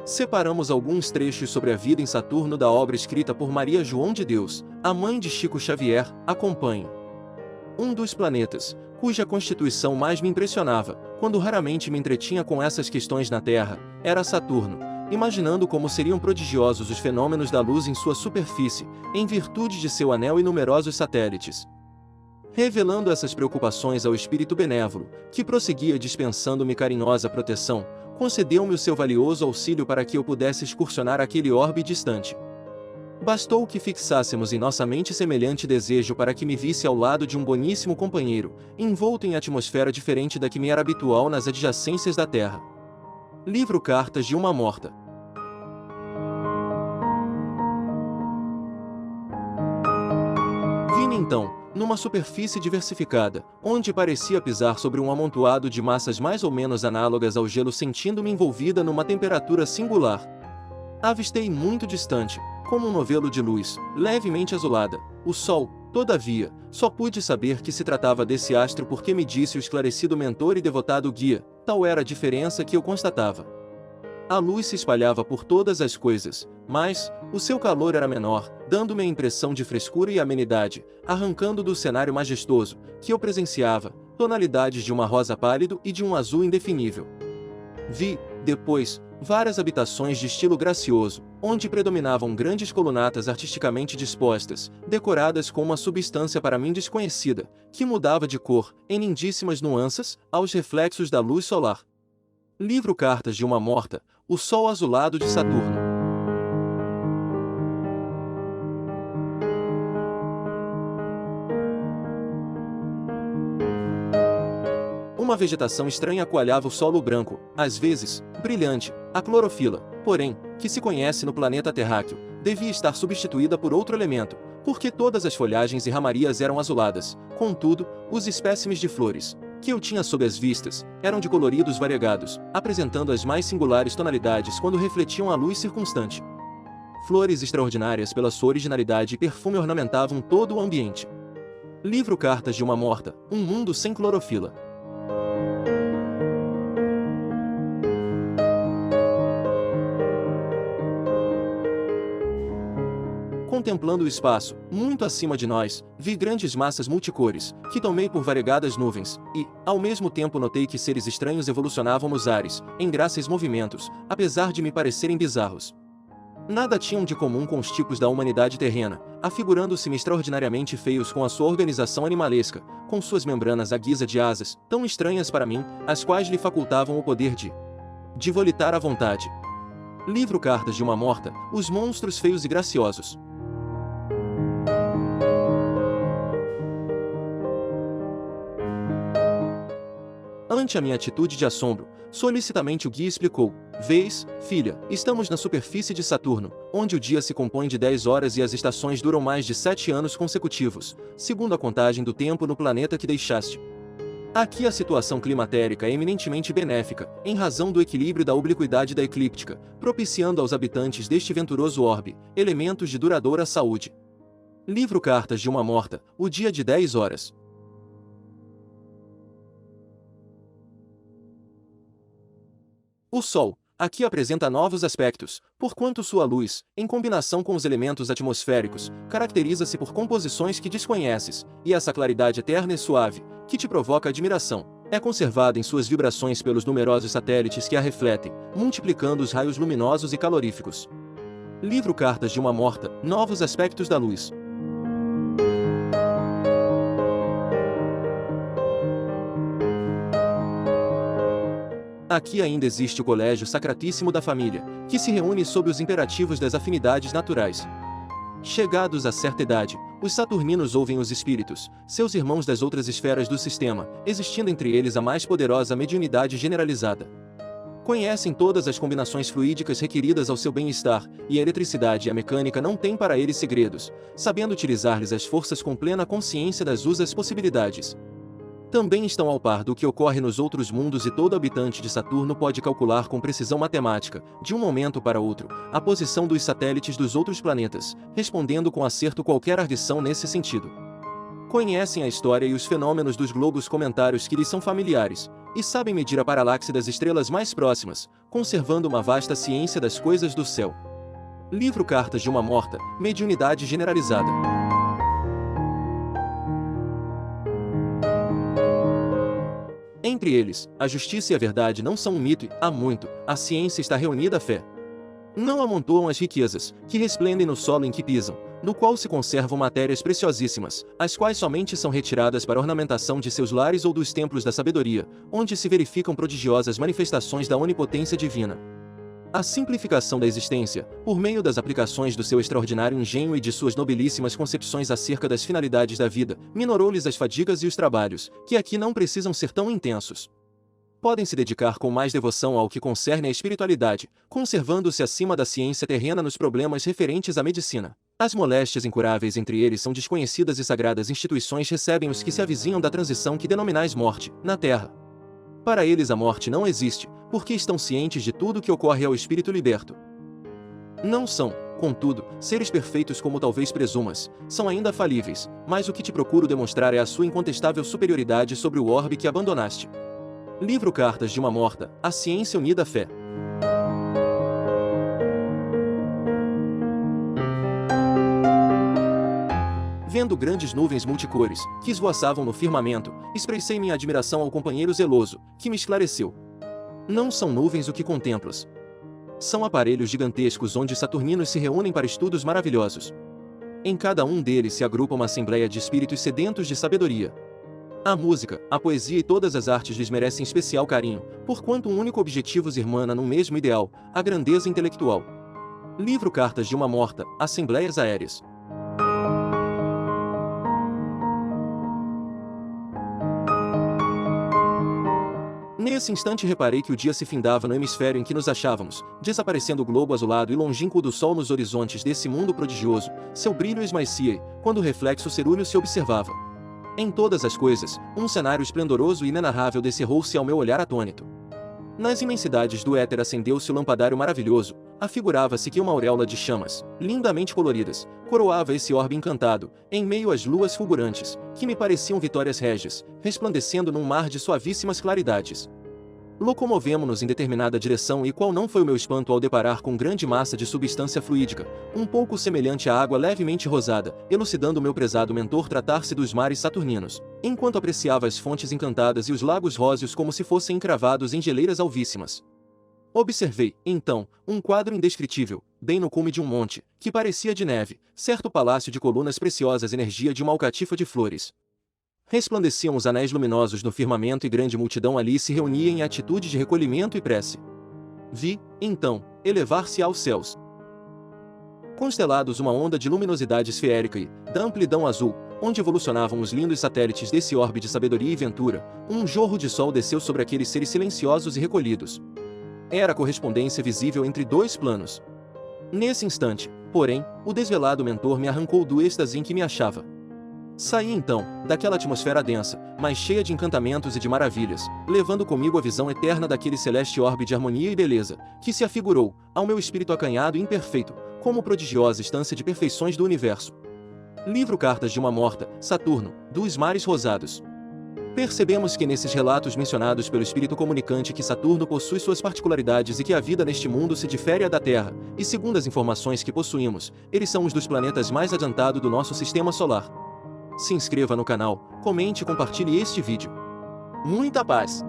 Separamos alguns trechos sobre a vida em Saturno da obra escrita por Maria João de Deus, a mãe de Chico Xavier. Acompanhe. Um dos planetas, cuja constituição mais me impressionava, quando raramente me entretinha com essas questões na Terra, era Saturno, imaginando como seriam prodigiosos os fenômenos da luz em sua superfície, em virtude de seu anel e numerosos satélites. Revelando essas preocupações ao espírito benévolo, que prosseguia dispensando-me carinhosa proteção, concedeu-me o seu valioso auxílio para que eu pudesse excursionar aquele orbe distante. Bastou que fixássemos em nossa mente semelhante desejo para que me visse ao lado de um boníssimo companheiro, envolto em atmosfera diferente da que me era habitual nas adjacências da Terra. Livro Cartas de uma Morta. Vi-me então, numa superfície diversificada, onde parecia pisar sobre um amontoado de massas mais ou menos análogas ao gelo, sentindo-me envolvida numa temperatura singular. Avistei muito distante, como um novelo de luz, levemente azulada, o sol. Todavia, só pude saber que se tratava desse astro porque me disse o esclarecido mentor e devotado guia, tal era a diferença que eu constatava. A luz se espalhava por todas as coisas, mas o seu calor era menor, dando-me a impressão de frescura e amenidade, arrancando do cenário majestoso, que eu presenciava, tonalidades de uma rosa pálido e de um azul indefinível. Vi, depois, várias habitações de estilo gracioso, onde predominavam grandes colunatas artisticamente dispostas, decoradas com uma substância para mim desconhecida, que mudava de cor, em lindíssimas nuances, aos reflexos da luz solar. Livro Cartas de uma Morta, o Sol Azulado de Saturno. Uma vegetação estranha coalhava o solo branco, às vezes, brilhante. A clorofila, porém, que se conhece no planeta terráqueo, devia estar substituída por outro elemento, porque todas as folhagens e ramarias eram azuladas. Contudo, os espécimes de flores, que eu tinha sob as vistas, eram de coloridos variegados, apresentando as mais singulares tonalidades quando refletiam a luz circunstante. Flores extraordinárias pela sua originalidade e perfume ornamentavam todo o ambiente. Livro Cartas de uma Morta, um mundo sem clorofila. Contemplando o espaço, muito acima de nós, vi grandes massas multicores, que tomei por variegadas nuvens, e, ao mesmo tempo notei que seres estranhos evolucionavam nos ares, em gráceis movimentos, apesar de me parecerem bizarros. Nada tinham de comum com os tipos da humanidade terrena, afigurando-se-me extraordinariamente feios com a sua organização animalesca, com suas membranas à guisa de asas, tão estranhas para mim, as quais lhe facultavam o poder de volitar à vontade. Livro Cartas de uma Morta, os monstros feios e graciosos. Ante a minha atitude de assombro, solicitamente o guia explicou: "Vês, filha, estamos na superfície de Saturno, onde o dia se compõe de 10 horas e as estações duram mais de 7 anos consecutivos, segundo a contagem do tempo no planeta que deixaste. Aqui a situação climatérica é eminentemente benéfica, em razão do equilíbrio da obliquidade da eclíptica, propiciando aos habitantes deste venturoso orbe elementos de duradoura saúde." Livro Cartas de uma Morta, o dia de 10 horas. O Sol, aqui apresenta novos aspectos, porquanto sua luz, em combinação com os elementos atmosféricos, caracteriza-se por composições que desconheces, e essa claridade eterna e suave, que te provoca admiração, é conservada em suas vibrações pelos numerosos satélites que a refletem, multiplicando os raios luminosos e caloríficos. Livro Cartas de uma Morta, novos aspectos da luz. Aqui ainda existe o Colégio Sacratíssimo da Família, que se reúne sob os imperativos das afinidades naturais. Chegados a certa idade, os saturninos ouvem os espíritos, seus irmãos das outras esferas do sistema, existindo entre eles a mais poderosa mediunidade generalizada. Conhecem todas as combinações fluídicas requeridas ao seu bem-estar, e a eletricidade e a mecânica não têm para eles segredos, sabendo utilizar-lhes as forças com plena consciência das usas possibilidades. Também estão ao par do que ocorre nos outros mundos e todo habitante de Saturno pode calcular com precisão matemática, de um momento para outro, a posição dos satélites dos outros planetas, respondendo com acerto qualquer ardição nesse sentido. Conhecem a história e os fenômenos dos globos comentários que lhes são familiares, e sabem medir a paralaxe das estrelas mais próximas, conservando uma vasta ciência das coisas do céu. Livro Cartas de uma Morta, Mediunidade Generalizada. Entre eles, a justiça e a verdade não são um mito e, há muito, a ciência está reunida à fé. Não amontoam as riquezas, que resplendem no solo em que pisam, no qual se conservam matérias preciosíssimas, as quais somente são retiradas para ornamentação de seus lares ou dos templos da sabedoria, onde se verificam prodigiosas manifestações da onipotência divina. A simplificação da existência, por meio das aplicações do seu extraordinário engenho e de suas nobilíssimas concepções acerca das finalidades da vida, minorou-lhes as fadigas e os trabalhos, que aqui não precisam ser tão intensos. Podem se dedicar com mais devoção ao que concerne à espiritualidade, conservando-se acima da ciência terrena nos problemas referentes à medicina. As moléstias incuráveis entre eles são desconhecidas e sagradas instituições recebem os que se avizinham da transição que denominais morte, na Terra. Para eles a morte não existe, porque estão cientes de tudo que ocorre ao espírito liberto. Não são, contudo, seres perfeitos como talvez presumas, são ainda falíveis, mas o que te procuro demonstrar é a sua incontestável superioridade sobre o orbe que abandonaste. Livro Cartas de uma Morta, a Ciência Unida à Fé. Vendo grandes nuvens multicores, que esvoaçavam no firmamento, expressei minha admiração ao companheiro zeloso, que me esclareceu. Não são nuvens o que contemplas. São aparelhos gigantescos onde saturninos se reúnem para estudos maravilhosos. Em cada um deles se agrupa uma assembleia de espíritos sedentos de sabedoria. A música, a poesia e todas as artes lhes merecem especial carinho, porquanto um único objetivo os irmana num mesmo ideal, a grandeza intelectual. Livro Cartas de uma Morta, Assembleias Aéreas. Nesse instante reparei que o dia se findava no hemisfério em que nos achávamos, desaparecendo o globo azulado e longínquo do sol nos horizontes desse mundo prodigioso, seu brilho esmaecia, quando o reflexo cerúleo se observava. Em todas as coisas, um cenário esplendoroso e inenarrável descerrou-se ao meu olhar atônito. Nas imensidades do éter acendeu-se o lampadário maravilhoso, afigurava-se que uma auréola de chamas, lindamente coloridas, coroava esse orbe encantado, em meio às luas fulgurantes, que me pareciam vitórias régias, resplandecendo num mar de suavíssimas claridades. Locomovemo-nos em determinada direção e qual não foi o meu espanto ao deparar com grande massa de substância fluídica, um pouco semelhante à água levemente rosada, elucidando o meu prezado mentor tratar-se dos mares saturninos, enquanto apreciava as fontes encantadas e os lagos róseos como se fossem encravados em geleiras alvíssimas. Observei, então, um quadro indescritível, bem no cume de um monte, que parecia de neve, certo palácio de colunas preciosas energia de uma alcatifa de flores. Resplandeciam os anéis luminosos no firmamento e grande multidão ali se reunia em atitude de recolhimento e prece. Vi, então, elevar-se aos céus, constelados uma onda de luminosidade esférica e, da amplidão azul, onde evolucionavam os lindos satélites desse orbe de sabedoria e ventura, um jorro de sol desceu sobre aqueles seres silenciosos e recolhidos. Era a correspondência visível entre dois planos. Nesse instante, porém, o desvelado mentor me arrancou do êxtase em que me achava. Saí então, daquela atmosfera densa, mas cheia de encantamentos e de maravilhas, levando comigo a visão eterna daquele celeste orbe de harmonia e beleza, que se afigurou, ao meu espírito acanhado e imperfeito, como prodigiosa estância de perfeições do universo. Livro Cartas de uma Morta, Saturno, dos Mares Rosados. Percebemos que nesses relatos mencionados pelo espírito comunicante que Saturno possui suas particularidades e que a vida neste mundo se difere à da Terra, e segundo as informações que possuímos, eles são os dos planetas mais adiantados do nosso sistema solar. Se inscreva no canal, comente e compartilhe este vídeo. Muita paz!